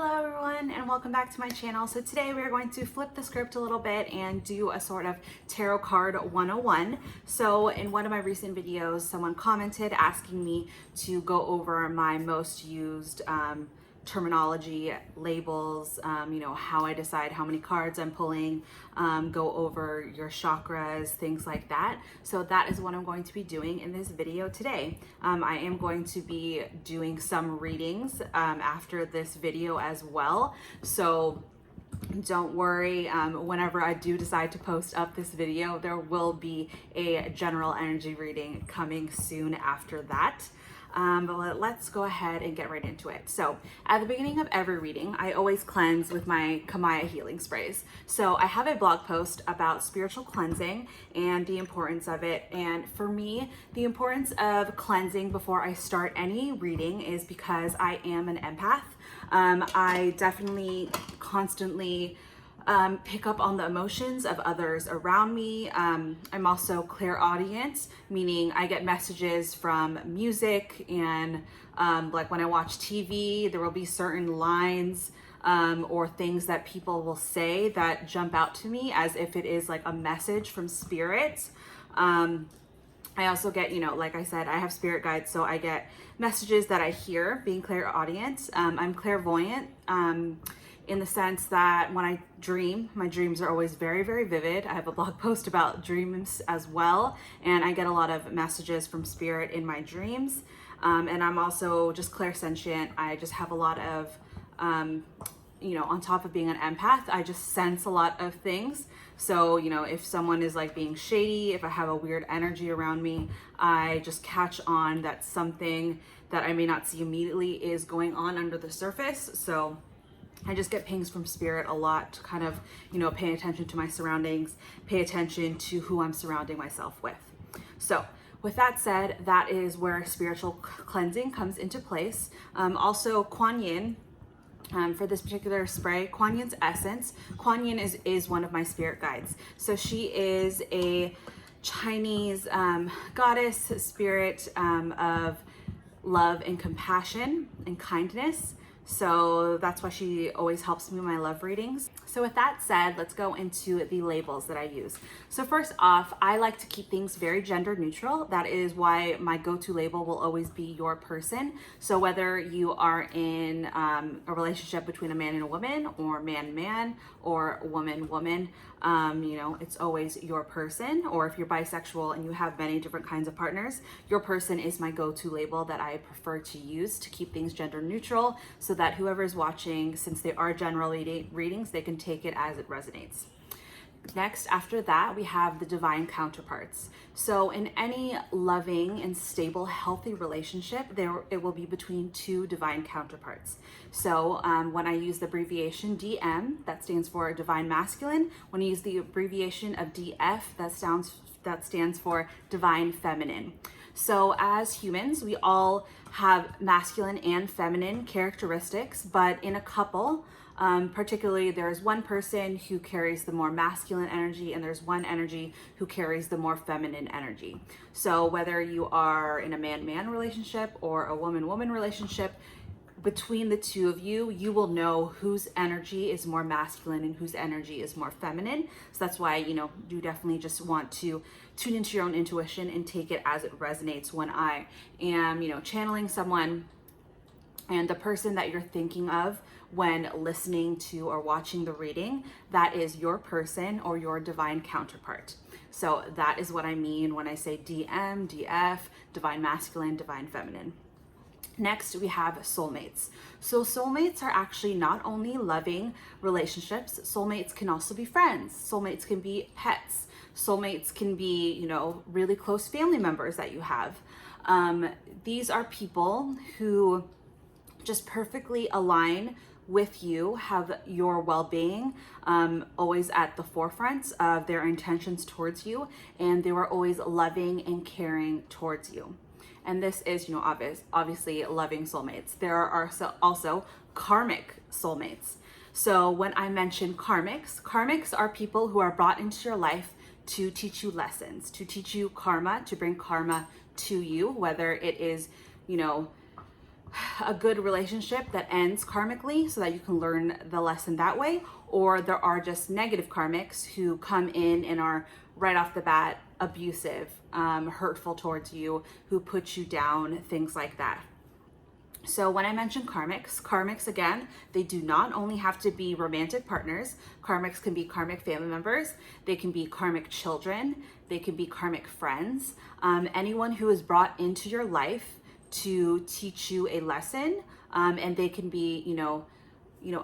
Hello everyone and welcome back to my channel. So today we are going to flip the script a little bit and do a sort of tarot card 101. So in one of my recent videos, someone commented asking me to go over my most used terminology, labels, how I decide how many cards I'm pulling, go over your chakras, things like that. So that is what I'm going to be doing in this video today. I am going to be doing some readings after this video as well. So don't worry, whenever I do decide to post up this video, there will be a general energy reading coming soon after that. But let's go ahead and get right into it. So at the beginning of every reading, I always cleanse with my Kamaya healing sprays. So I have a blog post about spiritual cleansing and the importance of it. And for me, the importance of cleansing before I start any reading is because I am an empath. I definitely constantly pick up on the emotions of others around me. I'm also clairaudient, meaning I get messages from music and like when I watch TV, there will be certain lines or things that people will say that jump out to me as if it is like a message from spirit. I also get, like I said, I have spirit guides, so I get messages that I hear, being clairaudient. I'm clairvoyant. In the sense that when I dream, my dreams are always very, very vivid. I have a blog post about dreams as well, and I get a lot of messages from spirit in my dreams. And I'm also just clairsentient. I just have a lot of, on top of being an empath, I just sense a lot of things. So, if someone is like being shady, if I have a weird energy around me, I just catch on that something that I may not see immediately is going on under the surface. So I just get pings from spirit a lot to kind of, pay attention to my surroundings, pay attention to who I'm surrounding myself with. So with that said, that is where spiritual cleansing comes into place. Also Kuan Yin, for this particular spray, Kuan Yin's essence. Kuan Yin is one of my spirit guides. So she is a Chinese goddess, spirit of love and compassion and kindness. So that's why she always helps me in my love readings. So with that said, let's go into the labels that I use. So first off, I like to keep things very gender neutral. That is why my go-to label will always be your person. So whether you are in a relationship between a man and a woman, or man-man, or woman-woman, it's always your person. Or if you're bisexual and you have many different kinds of partners, your person is my go-to label that I prefer to use to keep things gender neutral, so that whoever is watching, since they are general readings, they can take it as it resonates. Next, after that, we have the divine counterparts. So in any loving and stable, healthy relationship, it will be between two divine counterparts. So when I use the abbreviation DM, that stands for divine masculine. When I use the abbreviation of DF, that stands for divine feminine. So as humans, we all have masculine and feminine characteristics, but in a couple, particularly there's one person who carries the more masculine energy and there's one energy who carries the more feminine energy. So whether you are in a man-man relationship or a woman-woman relationship, between the two of you, you will know whose energy is more masculine and whose energy is more feminine. So that's why, you definitely just want to tune into your own intuition and take it as it resonates. When I am, channeling someone, and the person that you're thinking of when listening to or watching the reading, that is your person or your divine counterpart. So that is what I mean when I say DM, DF, divine masculine, divine feminine. Next, we have soulmates. So soulmates are actually not only loving relationships, soulmates can also be friends. Soulmates can be pets. Soulmates can be, really close family members that you have. These are people who just perfectly align with you, have your well-being always at the forefront of their intentions towards you, and they were always loving and caring towards you. And this is, obviously loving soulmates. There are also karmic soulmates. So when I mention karmics are people who are brought into your life to teach you lessons, to teach you karma, to bring karma to you, whether it is, a good relationship that ends karmically so that you can learn the lesson that way, or there are just negative karmics who come in and are right off the bat abusive, hurtful towards you, who put you down, things like that. So when I mention karmics again, they do not only have to be romantic partners. Karmics can be karmic family members. They can be karmic children. They can be karmic friends. Anyone who is brought into your life to teach you a lesson, and they can be,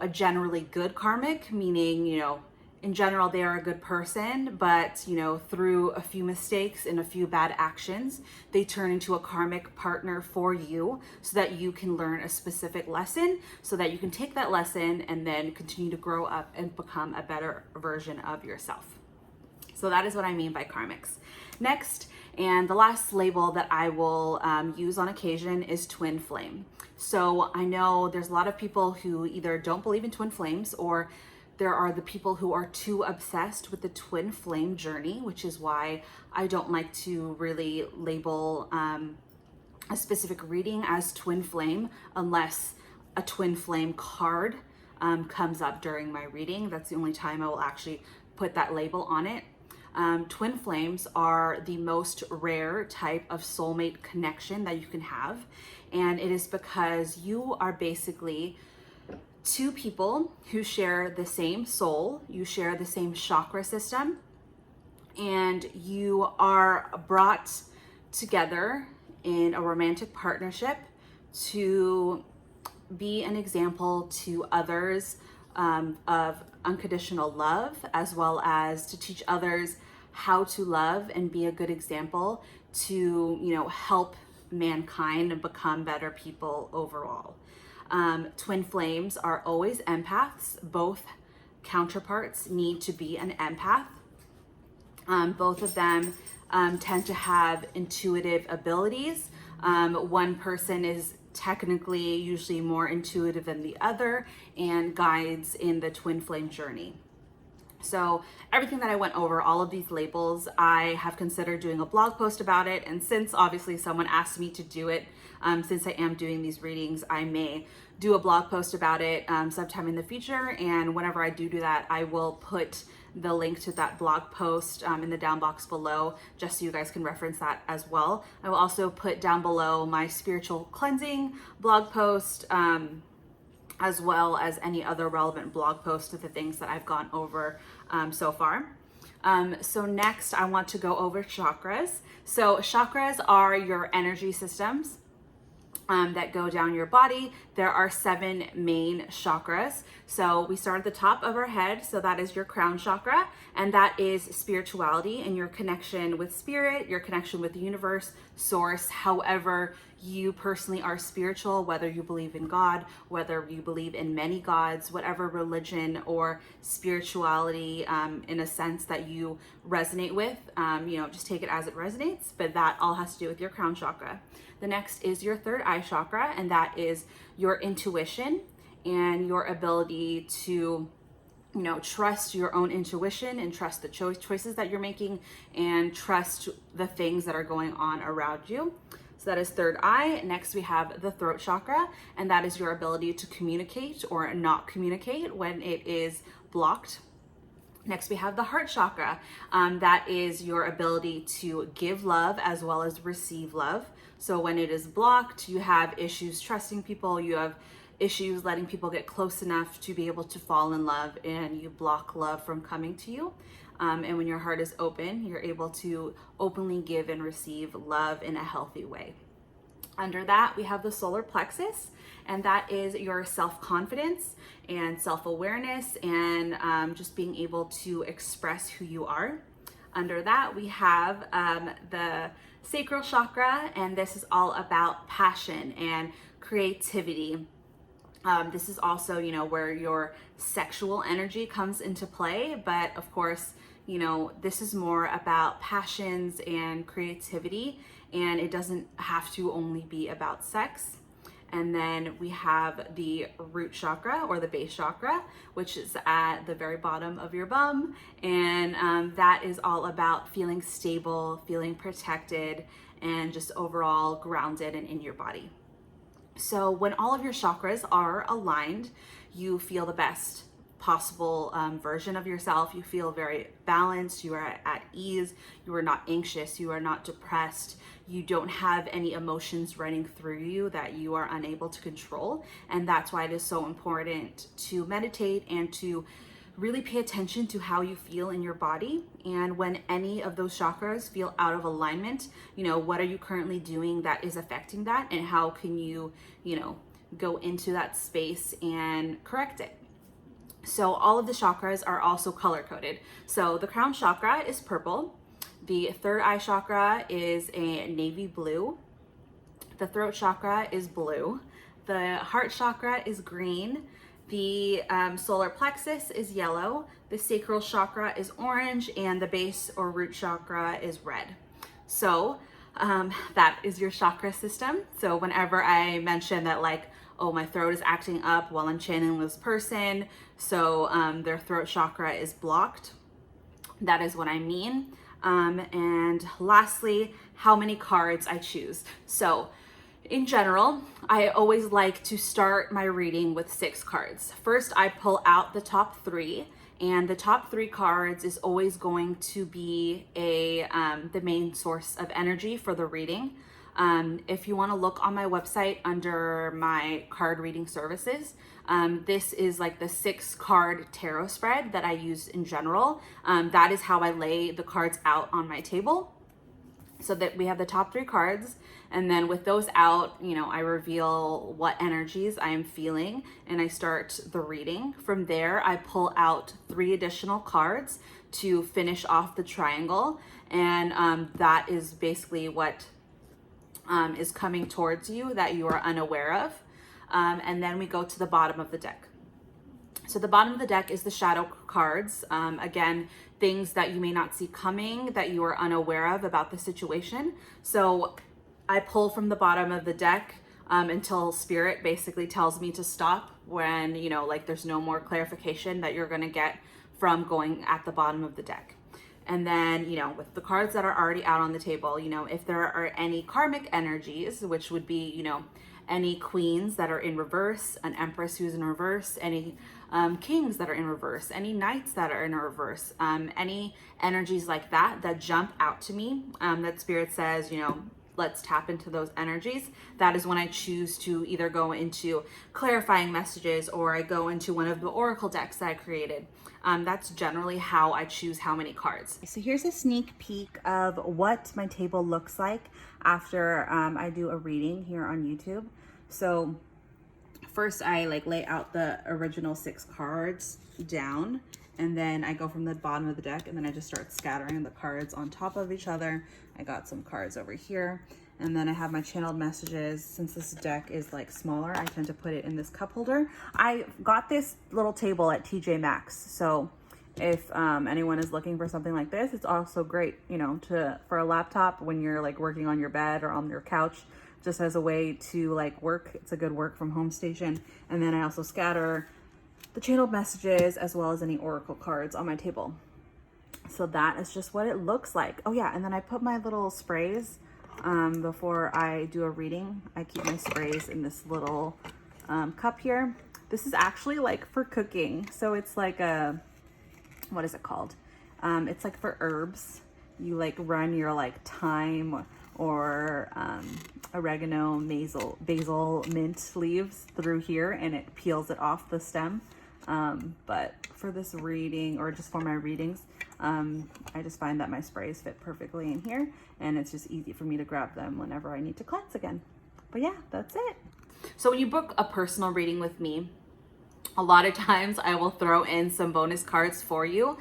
a generally good karmic, meaning, in general, they are a good person, but, through a few mistakes and a few bad actions, they turn into a karmic partner for you so that you can learn a specific lesson, so that you can take that lesson and then continue to grow up and become a better version of yourself. So that is what I mean by karmics. Next, and the last label that I will use on occasion is twin flame. So I know there's a lot of people who either don't believe in twin flames, or there are the people who are too obsessed with the twin flame journey, which is why I don't like to really label a specific reading as twin flame unless a twin flame card comes up during my reading. That's the only time I will actually put that label on it. Twin flames are the most rare type of soulmate connection that you can have. And it is because you are basically two people who share the same soul, you share the same chakra system, and you are brought together in a romantic partnership to be an example to others of unconditional love, as well as to teach others how to love and be a good example to, help mankind and become better people overall. Twin flames are always empaths. Both counterparts need to be an empath. Both of them tend to have intuitive abilities. One person is technically usually more intuitive than the other and guides in the twin flame journey. So everything that I went over, all of these labels, I have considered doing a blog post about it. And since obviously someone asked me to do it, since I am doing these readings, I may do a blog post about it sometime in the future. And whenever I do that, I will put the link to that blog post in the down box below, just so you guys can reference that as well. I will also put down below my spiritual cleansing blog post, as well as any other relevant blog posts to the things that I've gone over so far. So next I want to go over chakras. So chakras are your energy systems that go down your body. There are 7 main chakras. So we start at the top of our head. So that is your crown chakra, and that is spirituality and your connection with spirit, your connection with the universe, source, however you personally are spiritual, whether you believe in God, whether you believe in many gods, whatever religion or spirituality in a sense that you resonate with, just take it as it resonates, but that all has to do with your crown chakra. The next is your third eye chakra, and that is your intuition and your ability to trust your own intuition and trust the choices that you're making and trust the things that are going on around you. So that is third eye. Next, we have the throat chakra, and that is your ability to communicate or not communicate when it is blocked. Next, we have the heart chakra. That is your ability to give love as well as receive love. So when it is blocked, you have issues trusting people, you have issues letting people get close enough to be able to fall in love, and you block love from coming to you. And when your heart is open, you're able to openly give and receive love in a healthy way. Under that, we have the solar plexus, and that is your self-confidence and self-awareness and just being able to express who you are. Under that, we have the sacral chakra, and this is all about passion and creativity. This is also, where your sexual energy comes into play, but of course, this is more about passions and creativity, and it doesn't have to only be about sex. And then we have the root chakra or the base chakra, which is at the very bottom of your bum. And that is all about feeling stable, feeling protected, and just overall grounded and in your body. So when all of your chakras are aligned, you feel the best possible version of yourself. You feel very balanced, you are at ease, you are not anxious, you are not depressed, you don't have any emotions running through you that you are unable to control. And that's why it is so important to meditate and to really pay attention to how you feel in your body. And when any of those chakras feel out of alignment, what are you currently doing that is affecting that, and how can you, go into that space and correct it. So all of the chakras are also color coded. So the crown chakra is purple, the third eye chakra is a navy blue, the throat chakra is blue, the heart chakra is green, the solar plexus is yellow, the sacral chakra is orange, and the base or root chakra is red. So that is your chakra system. So whenever I mention that, like, oh, my throat is acting up while I'm channeling this person, so their throat chakra is blocked, that is what I mean. And lastly, how many cards I choose. So in general, I always like to start my reading with 6 cards. First, I pull out the top 3, and the top 3 cards is always going to be the main source of energy for the reading. If you want to look on my website under my card reading services, this is like the 6 card tarot spread that I use in general. That is how I lay the cards out on my table, so that we have the top 3 cards. And then with those out, I reveal what energies I am feeling and I start the reading. From there, I pull out 3 additional cards to finish off the triangle. And that is basically what is coming towards you that you are unaware of. And then we go to the bottom of the deck. So the bottom of the deck is the shadow cards. Again, things that you may not see coming, that you are unaware of about the situation. So I pull from the bottom of the deck until spirit basically tells me to stop, when, like, there's no more clarification that you're going to get from going at the bottom of the deck. And then, with the cards that are already out on the table, if there are any karmic energies, which would be, any queens that are in reverse, an empress who's in reverse, any kings that are in reverse, any knights that are in reverse, any energies like that jump out to me, that spirit says, let's tap into those energies. That is when I choose to either go into clarifying messages, or I go into one of the oracle decks that I created. That's generally how I choose how many cards. So here's a sneak peek of what my table looks like after I do a reading here on YouTube. So first I lay out the original 6 cards down, and then I go from the bottom of the deck, and then I just start scattering the cards on top of each other. I got some cards over here, and then I have my channeled messages. Since this deck is smaller, I tend to put it in this cup holder. I got this little table at TJ Maxx, so if anyone is looking for something like this, it's also great, for a laptop when you're working on your bed or on your couch, just as a way to work. It's a good work from home station. And then I also scatter the channeled messages as well as any oracle cards on my table. So that is just what it looks like. Oh yeah, and then I put my little sprays before I do a reading. I keep my sprays in this little cup here. This is actually for cooking. So it's what is it called? It's for herbs. You run your thyme or oregano, basil, mint leaves through here, and it peels it off the stem. But for this reading, or just for my readings, I just find that my sprays fit perfectly in here, and it's just easy for me to grab them whenever I need to cleanse again. But yeah, that's it. So when you book a personal reading with me, a lot of times I will throw in some bonus cards for you,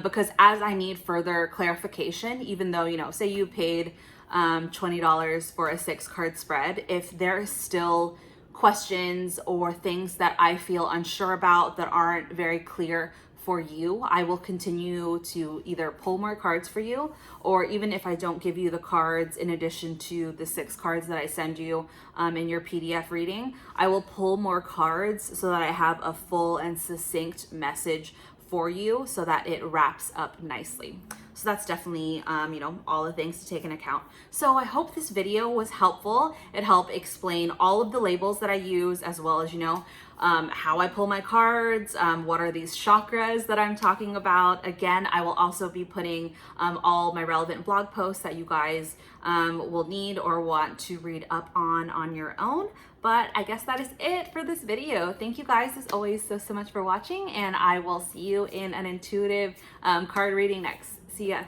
because as I need further clarification, even though, say you paid $20 for a 6 card spread, if there is still questions or things that I feel unsure about that aren't very clear for you, I will continue to either pull more cards for you, or even if I don't give you the cards in addition to the 6 cards that I send you in your PDF reading, I will pull more cards so that I have a full and succinct message for you so that it wraps up nicely. So that's definitely, you know, all the things to take into account. So I hope this video was helpful. It helped explain all of the labels that I use, as well as, you know, how I pull my cards, what are these chakras that I'm talking about. Again, I will also be putting all my relevant blog posts that you guys will need or want to read up on your own. But I guess that is it for this video. Thank you guys as always so much for watching, and I will see you in an intuitive card reading next. See ya.